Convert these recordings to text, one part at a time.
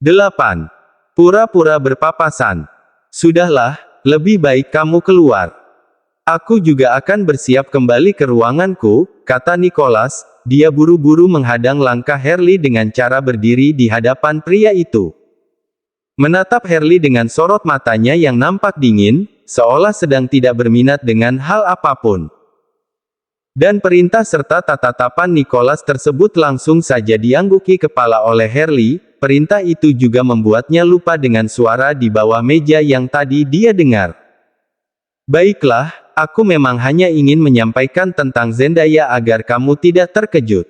8. Pura-pura berpapasan. Sudahlah, lebih baik kamu keluar. Aku juga akan bersiap kembali ke ruanganku, kata Nicholas. Dia buru-buru menghadang langkah Harley dengan cara berdiri di hadapan pria itu. Menatap Harley dengan sorot matanya yang nampak dingin, seolah sedang tidak berminat dengan hal apapun. Dan perintah serta tatapan Nicholas tersebut langsung saja diangguki kepala oleh Harley. Perintah itu juga membuatnya lupa dengan suara di bawah meja yang tadi dia dengar. Baiklah, aku memang hanya ingin menyampaikan tentang Zendaya agar kamu tidak terkejut.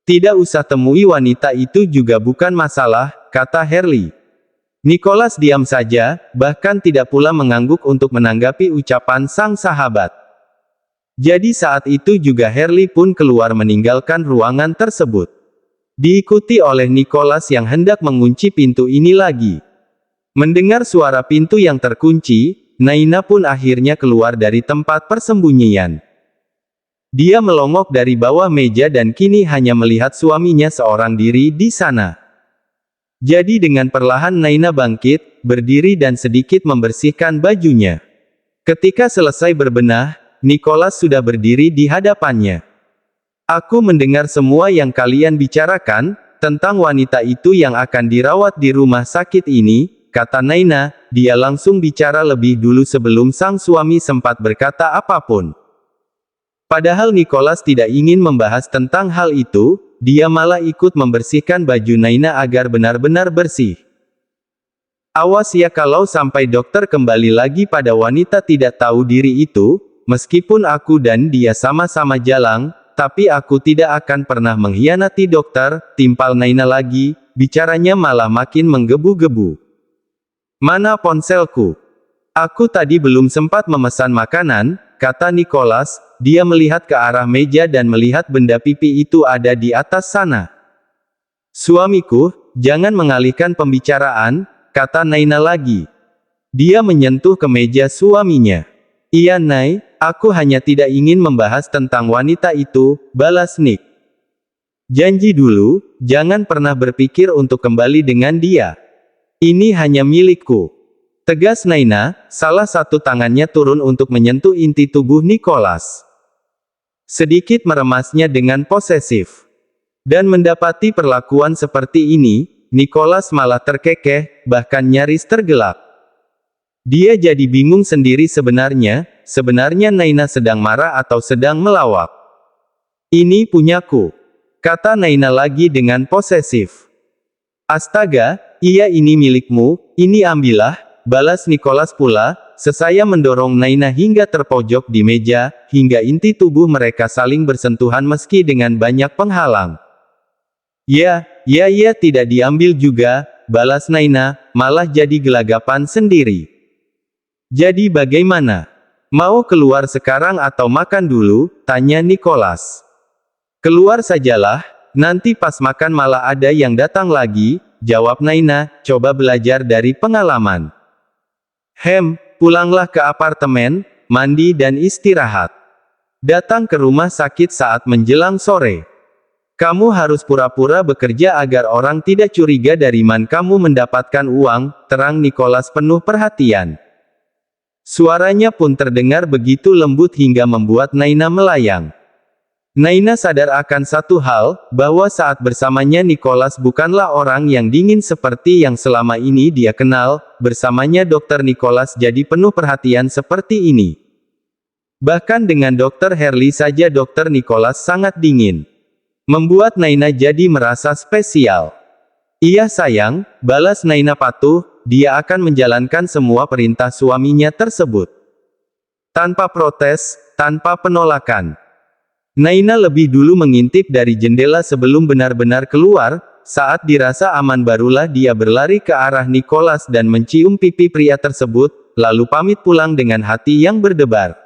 Tidak usah temui wanita itu juga bukan masalah, kata Harley. Nicholas diam saja, bahkan tidak pula mengangguk untuk menanggapi ucapan sang sahabat. Jadi saat itu juga Harley pun keluar meninggalkan ruangan tersebut. Diikuti oleh Nicholas yang hendak mengunci pintu ini lagi. Mendengar suara pintu yang terkunci, Naina pun akhirnya keluar dari tempat persembunyian. Dia melongok dari bawah meja dan kini hanya melihat suaminya seorang diri di sana. Jadi dengan perlahan Naina bangkit, berdiri dan sedikit membersihkan bajunya. Ketika selesai berbenah, Nicholas sudah berdiri di hadapannya. Aku mendengar semua yang kalian bicarakan, tentang wanita itu yang akan dirawat di rumah sakit ini, kata Naina. Dia langsung bicara lebih dulu sebelum sang suami sempat berkata apapun. Padahal Nicholas tidak ingin membahas tentang hal itu, dia malah ikut membersihkan baju Naina agar benar-benar bersih. Awas ya kalau sampai dokter kembali lagi pada wanita tidak tahu diri itu, meskipun aku dan dia sama-sama jalang, tapi aku tidak akan pernah mengkhianati dokter, timpal Naina lagi, bicaranya malah makin menggebu-gebu. Mana ponselku? Aku tadi belum sempat memesan makanan, kata Nicholas. Dia melihat ke arah meja dan melihat benda pipi itu ada di atas sana. Suamiku, jangan mengalihkan pembicaraan, kata Naina lagi. Dia menyentuh ke meja suaminya. Iya Nay, aku hanya tidak ingin membahas tentang wanita itu, balas Nick. Janji dulu, jangan pernah berpikir untuk kembali dengan dia. Ini hanya milikku. Tegas Naina, salah satu tangannya turun untuk menyentuh inti tubuh Nicholas. Sedikit meremasnya dengan posesif. Dan mendapati perlakuan seperti ini, Nicholas malah terkekeh, bahkan nyaris tergelak. Dia jadi bingung sendiri sebenarnya Naina sedang marah atau sedang melawak. Ini punyaku, kata Naina lagi dengan posesif. Astaga, iya ini milikmu, ini ambillah, balas Nicholas pula, sesaya mendorong Naina hingga terpojok di meja, hingga inti tubuh mereka saling bersentuhan meski dengan banyak penghalang. Ya tidak diambil juga, balas Naina, malah jadi gelagapan sendiri. Jadi bagaimana? Mau keluar sekarang atau makan dulu? Tanya Nicholas. Keluar sajalah, nanti pas makan malah ada yang datang lagi, jawab Naina, coba belajar dari pengalaman. Pulanglah ke apartemen, mandi dan istirahat. Datang ke rumah sakit saat menjelang sore. Kamu harus pura-pura bekerja agar orang tidak curiga dari mana kamu mendapatkan uang, terang Nicholas penuh perhatian. Suaranya pun terdengar begitu lembut hingga membuat Naina melayang. Naina sadar akan satu hal, bahwa saat bersamanya Nicholas bukanlah orang yang dingin seperti yang selama ini dia kenal, bersamanya Dr. Nicholas jadi penuh perhatian seperti ini. Bahkan dengan Dr. Harley saja Dr. Nicholas sangat dingin. Membuat Naina jadi merasa spesial. Iya sayang, balas Naina patuh. Dia akan menjalankan semua perintah suaminya tersebut. Tanpa protes, tanpa penolakan. Naina lebih dulu mengintip dari jendela sebelum benar-benar keluar, saat dirasa aman barulah dia berlari ke arah Nicholas dan mencium pipi pria tersebut, lalu pamit pulang dengan hati yang berdebar.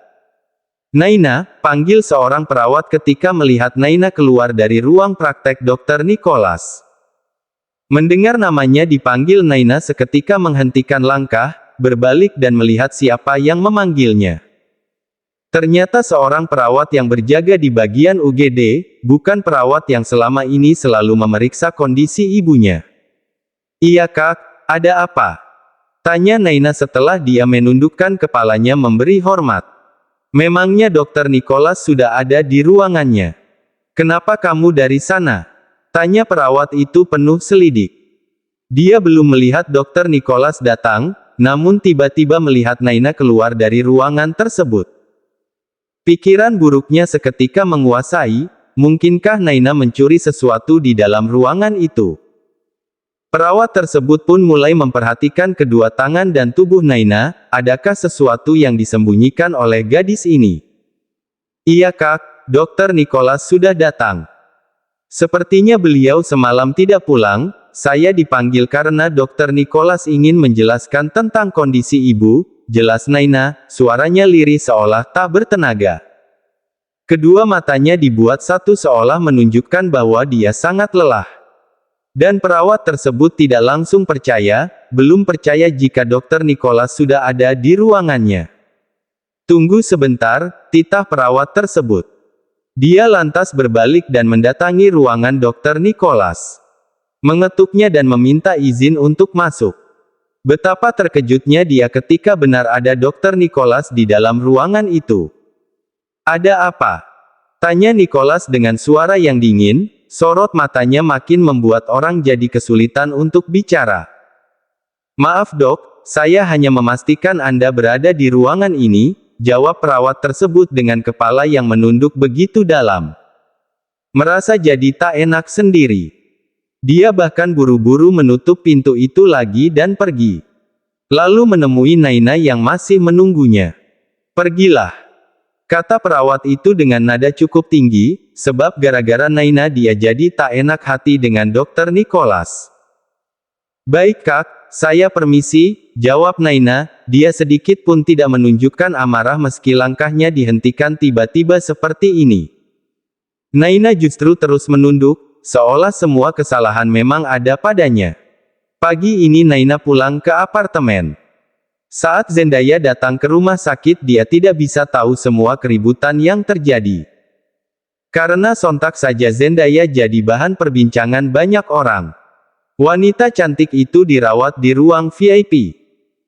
Naina, panggil seorang perawat ketika melihat Naina keluar dari ruang praktek Dr. Nicholas. Mendengar namanya dipanggil Naina seketika menghentikan langkah, berbalik dan melihat siapa yang memanggilnya. Ternyata seorang perawat yang berjaga di bagian UGD, bukan perawat yang selama ini selalu memeriksa kondisi ibunya. Iya kak, ada apa? Tanya Naina setelah dia menundukkan kepalanya memberi hormat. Memangnya Dokter Nicholas sudah ada di ruangannya? Kenapa kamu dari sana? Tanya perawat itu penuh selidik. Dia belum melihat Dokter Nicholas datang, namun tiba-tiba melihat Naina keluar dari ruangan tersebut. Pikiran buruknya seketika menguasai, mungkinkah Naina mencuri sesuatu di dalam ruangan itu? Perawat tersebut pun mulai memperhatikan kedua tangan dan tubuh Naina, adakah sesuatu yang disembunyikan oleh gadis ini? Iya kak, Dokter Nicholas sudah datang. Sepertinya beliau semalam tidak pulang, saya dipanggil karena Dokter Nicholas ingin menjelaskan tentang kondisi ibu, jelas Naina, suaranya lirih seolah tak bertenaga. Kedua matanya dibuat satu seolah menunjukkan bahwa dia sangat lelah. Dan perawat tersebut tidak langsung percaya, belum percaya jika Dokter Nicholas sudah ada di ruangannya. Tunggu sebentar, titah perawat tersebut. Dia lantas berbalik dan mendatangi ruangan Dokter Nicholas. Mengetuknya dan meminta izin untuk masuk. Betapa terkejutnya dia ketika benar ada Dokter Nicholas di dalam ruangan itu. Ada apa? Tanya Nicholas dengan suara yang dingin. Sorot matanya makin membuat orang jadi kesulitan untuk bicara. Maaf dok, saya hanya memastikan Anda berada di ruangan ini, jawab perawat tersebut dengan kepala yang menunduk begitu dalam. Merasa jadi tak enak sendiri. Dia bahkan buru-buru menutup pintu itu lagi dan pergi. Lalu menemui Naina yang masih menunggunya. Pergilah. Kata perawat itu dengan nada cukup tinggi, sebab gara-gara Naina dia jadi tak enak hati dengan Dokter Nicholas. Baik kak, saya permisi, jawab Naina, dia sedikit pun tidak menunjukkan amarah meski langkahnya dihentikan tiba-tiba seperti ini. Naina justru terus menunduk, seolah semua kesalahan memang ada padanya. Pagi ini Naina pulang ke apartemen. Saat Zendaya datang ke rumah sakit dia tidak bisa tahu semua keributan yang terjadi. Karena sontak saja Zendaya jadi bahan perbincangan banyak orang. Wanita cantik itu dirawat di ruang VIP.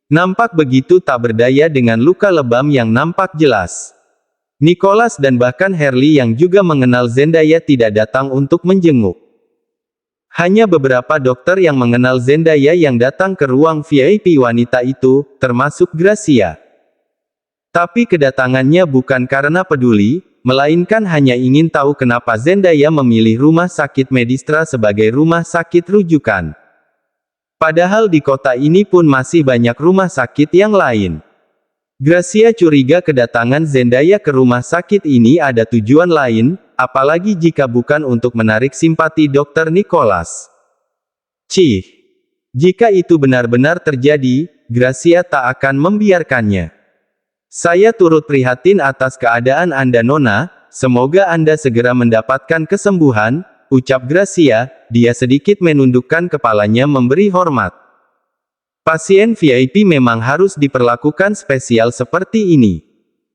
Nampak begitu tak berdaya dengan luka lebam yang nampak jelas. Nicholas dan bahkan Herli yang juga mengenal Zendaya tidak datang untuk menjenguk. Hanya beberapa dokter yang mengenal Zendaya yang datang ke ruang VIP wanita itu, termasuk Gracia. Tapi kedatangannya bukan karena peduli, melainkan hanya ingin tahu kenapa Zendaya memilih rumah sakit Medistra sebagai rumah sakit rujukan. Padahal di kota ini pun masih banyak rumah sakit yang lain. Gracia curiga kedatangan Zendaya ke rumah sakit ini ada tujuan lain, apalagi jika bukan untuk menarik simpati Dokter Nicholas. Cih. Jika itu benar-benar terjadi, Gracia tak akan membiarkannya. Saya turut prihatin atas keadaan Anda Nona, semoga Anda segera mendapatkan kesembuhan, ucap Gracia, dia sedikit menundukkan kepalanya memberi hormat. Pasien VIP memang harus diperlakukan spesial seperti ini.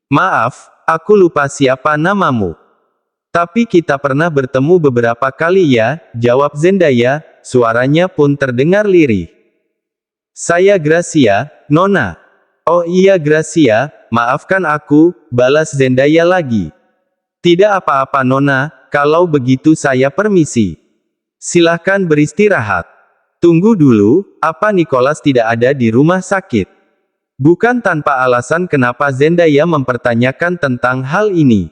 Maaf, aku lupa siapa namamu. Tapi kita pernah bertemu beberapa kali ya, jawab Zendaya, suaranya pun terdengar lirih. Saya Gracia, Nona. Oh iya Gracia, maafkan aku, balas Zendaya lagi. Tidak apa-apa Nona, kalau begitu saya permisi. Silahkan beristirahat. Tunggu dulu, apa Nicholas tidak ada di rumah sakit? Bukan tanpa alasan kenapa Zendaya mempertanyakan tentang hal ini.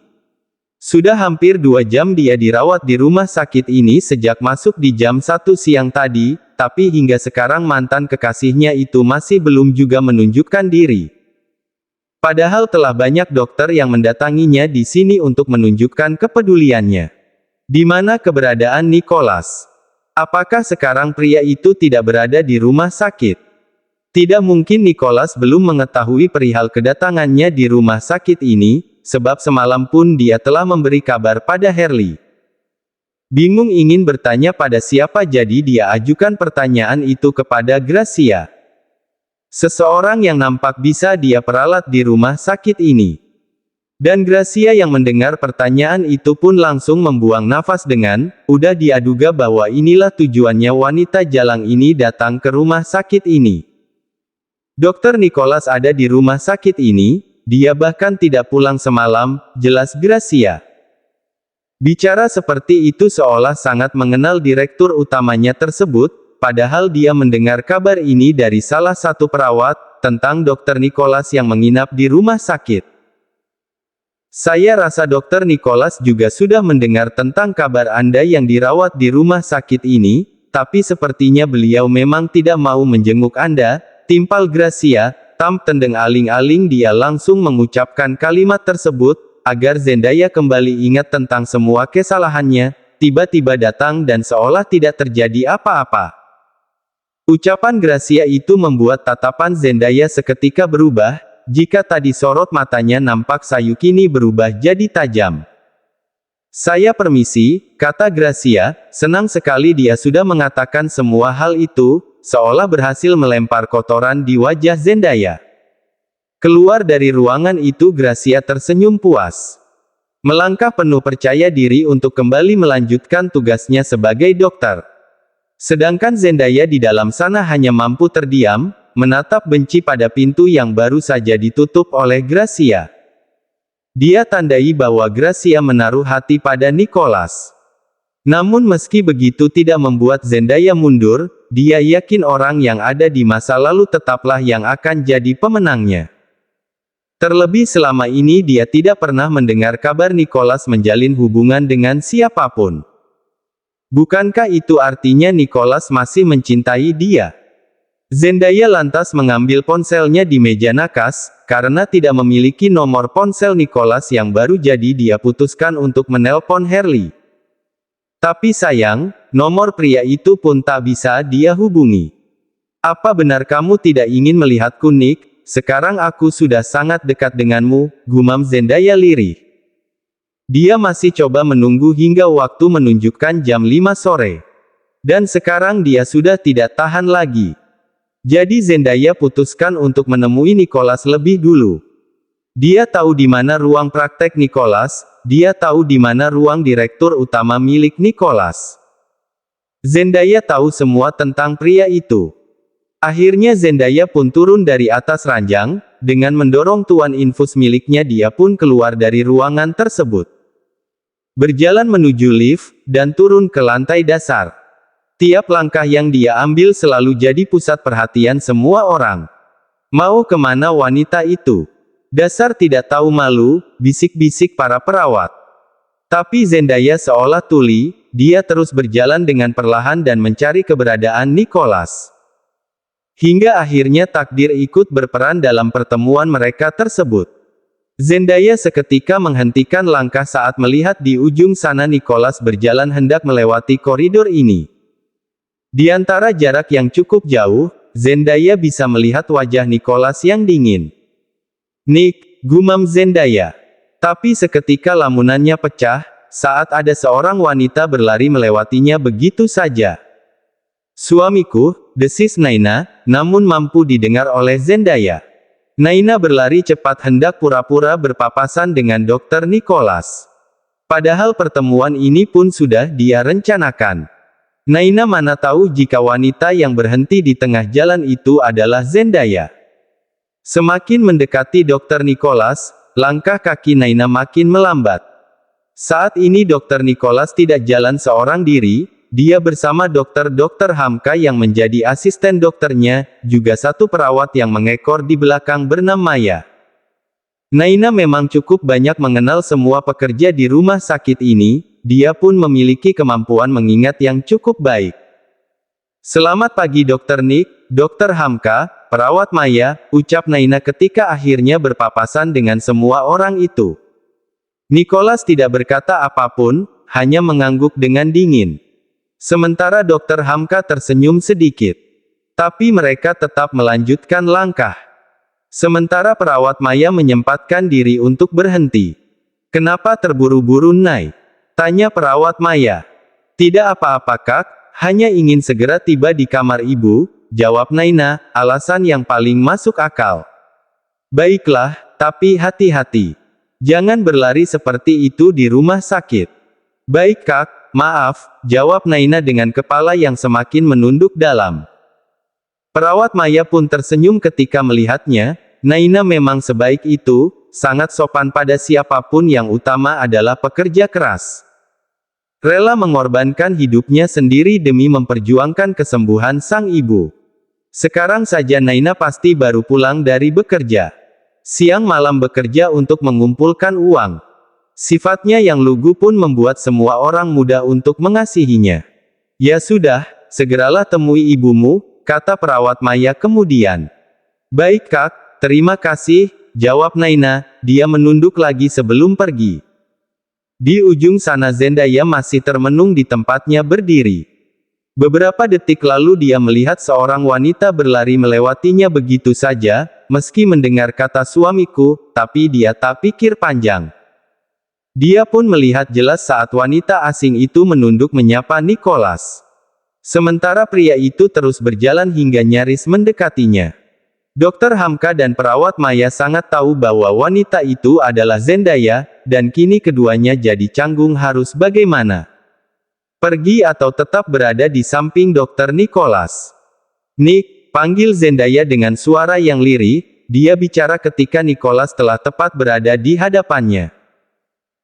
Sudah hampir 2 jam dia dirawat di rumah sakit ini sejak masuk di jam 1 siang tadi, tapi hingga sekarang mantan kekasihnya itu masih belum juga menunjukkan diri. Padahal telah banyak dokter yang mendatanginya di sini untuk menunjukkan kepeduliannya. Di mana keberadaan Nicholas? Apakah sekarang pria itu tidak berada di rumah sakit? Tidak mungkin Nicholas belum mengetahui perihal kedatangannya di rumah sakit ini, sebab semalam pun dia telah memberi kabar pada Herli. Bingung ingin bertanya pada siapa jadi dia ajukan pertanyaan itu kepada Gracia. Seseorang yang nampak bisa dia peralat di rumah sakit ini. Dan Gracia yang mendengar pertanyaan itu pun langsung membuang nafas dengan, udah dia duga bahwa inilah tujuannya wanita jalang ini datang ke rumah sakit ini. Dokter Nicholas ada di rumah sakit ini, dia bahkan tidak pulang semalam, jelas Gracia. Bicara seperti itu seolah sangat mengenal direktur utamanya tersebut, padahal dia mendengar kabar ini dari salah satu perawat, tentang Dokter Nicholas yang menginap di rumah sakit. Saya rasa Dokter Nicholas juga sudah mendengar tentang kabar Anda yang dirawat di rumah sakit ini, tapi sepertinya beliau memang tidak mau menjenguk Anda, timpal Gracia, tendeng aling-aling dia langsung mengucapkan kalimat tersebut, agar Zendaya kembali ingat tentang semua kesalahannya, tiba-tiba datang dan seolah tidak terjadi apa-apa. Ucapan Gracia itu membuat tatapan Zendaya seketika berubah. Jika tadi sorot matanya nampak sayu kini berubah jadi tajam. Saya permisi, kata Gracia, senang sekali dia sudah mengatakan semua hal itu, seolah berhasil melempar kotoran di wajah Zendaya. Keluar dari ruangan itu Gracia tersenyum puas. Melangkah penuh percaya diri untuk kembali melanjutkan tugasnya sebagai dokter. Sedangkan Zendaya di dalam sana hanya mampu terdiam, menatap benci pada pintu yang baru saja ditutup oleh Gracia. Dia tandai bahwa Gracia menaruh hati pada Nicholas. Namun meski begitu tidak membuat Zendaya mundur, dia yakin orang yang ada di masa lalu tetaplah yang akan jadi pemenangnya. Terlebih selama ini dia tidak pernah mendengar kabar Nicholas menjalin hubungan dengan siapapun. Bukankah itu artinya Nicholas masih mencintai dia? Zendaya lantas mengambil ponselnya di meja nakas, karena tidak memiliki nomor ponsel Nicholas yang baru jadi dia putuskan untuk menelpon Harley. Tapi sayang, nomor pria itu pun tak bisa dia hubungi. Apa benar kamu tidak ingin melihatku Nick? Sekarang aku sudah sangat dekat denganmu, gumam Zendaya lirih. Dia masih coba menunggu hingga waktu menunjukkan jam 5 sore. Dan sekarang dia sudah tidak tahan lagi. Jadi Zendaya putuskan untuk menemui Nicholas lebih dulu. Dia tahu di mana ruang praktek Nicholas, dia tahu di mana ruang direktur utama milik Nicholas. Zendaya tahu semua tentang pria itu. Akhirnya Zendaya pun turun dari atas ranjang, dengan mendorong tuan infus miliknya dia pun keluar dari ruangan tersebut. Berjalan menuju lift, dan turun ke lantai dasar. Tiap langkah yang dia ambil selalu jadi pusat perhatian semua orang. Mau kemana wanita itu? Dasar tidak tahu malu, bisik-bisik para perawat. Tapi Zendaya seolah tuli, dia terus berjalan dengan perlahan dan mencari keberadaan Nicholas. Hingga akhirnya takdir ikut berperan dalam pertemuan mereka tersebut. Zendaya seketika menghentikan langkah saat melihat di ujung sana Nicholas berjalan hendak melewati koridor ini. Di antara jarak yang cukup jauh, Zendaya bisa melihat wajah Nicholas yang dingin. Nick, gumam Zendaya. Tapi seketika lamunannya pecah, saat ada seorang wanita berlari melewatinya begitu saja. Suamiku, desis Naina, namun mampu didengar oleh Zendaya. Naina berlari cepat hendak pura-pura berpapasan dengan Dokter Nicholas. Padahal pertemuan ini pun sudah dia rencanakan. Naina mana tahu jika wanita yang berhenti di tengah jalan itu adalah Zendaya. Semakin mendekati Dokter Nicholas, langkah kaki Naina makin melambat. Saat ini Dokter Nicholas tidak jalan seorang diri, dia bersama Dokter Hamka yang menjadi asisten dokternya, juga satu perawat yang mengekor di belakang bernama Maya. Naina memang cukup banyak mengenal semua pekerja di rumah sakit ini. Dia pun memiliki kemampuan mengingat yang cukup baik. Selamat pagi Dr. Nick, Dr. Hamka, perawat Maya, ucap Naina ketika akhirnya berpapasan dengan semua orang itu. Nicholas tidak berkata apapun, hanya mengangguk dengan dingin. Sementara Dr. Hamka tersenyum sedikit. Tapi mereka tetap melanjutkan langkah. Sementara perawat Maya menyempatkan diri untuk berhenti. Kenapa terburu-buru Nay? Tanya perawat Maya. Tidak apa-apa Kak, hanya ingin segera tiba di kamar ibu, jawab Naina, alasan yang paling masuk akal. Baiklah, tapi hati-hati. Jangan berlari seperti itu di rumah sakit. Baik Kak, maaf, jawab Naina dengan kepala yang semakin menunduk dalam. Perawat Maya pun tersenyum ketika melihatnya. Naina memang sebaik itu, sangat sopan pada siapapun, yang utama adalah pekerja keras. Rela mengorbankan hidupnya sendiri demi memperjuangkan kesembuhan sang ibu. Sekarang saja Naina pasti baru pulang dari bekerja. Siang malam bekerja untuk mengumpulkan uang. Sifatnya yang lugu pun membuat semua orang mudah untuk mengasihinya. Ya sudah, segeralah temui ibumu, kata perawat Maya kemudian. Baik Kak, terima kasih, jawab Naina. Dia menunduk lagi sebelum pergi. Di ujung sana Zendaya masih termenung di tempatnya berdiri. Beberapa detik lalu dia melihat seorang wanita berlari melewatinya begitu saja, meski mendengar kata suamiku, tapi dia tak pikir panjang. Dia pun melihat jelas saat wanita asing itu menunduk menyapa Nicholas. Sementara pria itu terus berjalan hingga nyaris mendekatinya. Dokter Hamka dan perawat Maya sangat tahu bahwa wanita itu adalah Zendaya, dan kini keduanya jadi canggung harus bagaimana. Pergi atau tetap berada di samping Dokter Nicholas. Nick, panggil Zendaya dengan suara yang lirih, dia bicara ketika Nicholas telah tepat berada di hadapannya.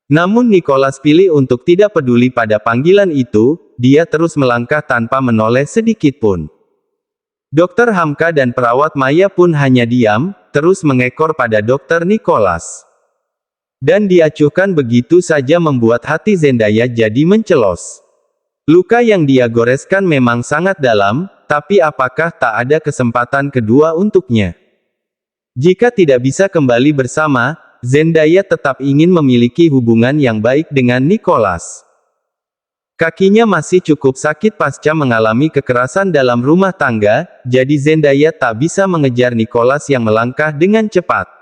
Namun Nicholas pilih untuk tidak peduli pada panggilan itu, dia terus melangkah tanpa menoleh sedikitpun. Dokter Hamka dan perawat Maya pun hanya diam, terus mengekor pada Dokter Nicholas. Dan diacuhkan begitu saja membuat hati Zendaya jadi mencelos. Luka yang dia goreskan memang sangat dalam, tapi apakah tak ada kesempatan kedua untuknya? Jika tidak bisa kembali bersama, Zendaya tetap ingin memiliki hubungan yang baik dengan Nicholas. Kakinya masih cukup sakit pasca mengalami kekerasan dalam rumah tangga, jadi Zendaya tak bisa mengejar Nicholas yang melangkah dengan cepat.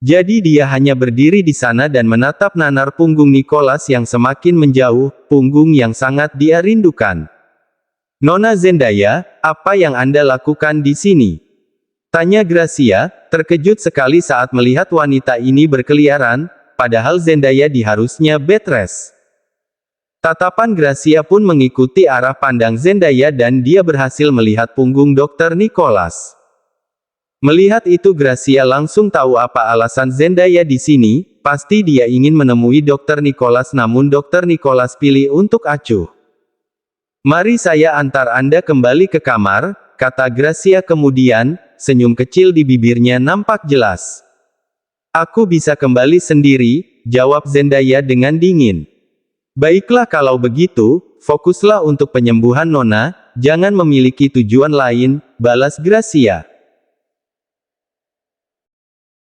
Jadi dia hanya berdiri di sana dan menatap nanar punggung Nicholas yang semakin menjauh, punggung yang sangat dia rindukan. Nona Zendaya, apa yang Anda lakukan di sini? Tanya Gracia, terkejut sekali saat melihat wanita ini berkeliaran, padahal Zendaya diharusnya bed rest. Tatapan Gracia pun mengikuti arah pandang Zendaya dan dia berhasil melihat punggung Dokter Nicholas. Melihat itu Gracia langsung tahu apa alasan Zendaya di sini, pasti dia ingin menemui Dokter Nicholas, namun Dokter Nicholas pilih untuk acuh. Mari saya antar Anda kembali ke kamar, kata Gracia kemudian, senyum kecil di bibirnya nampak jelas. Aku bisa kembali sendiri, jawab Zendaya dengan dingin. Baiklah kalau begitu, fokuslah untuk penyembuhan Nona, jangan memiliki tujuan lain, balas Gracia.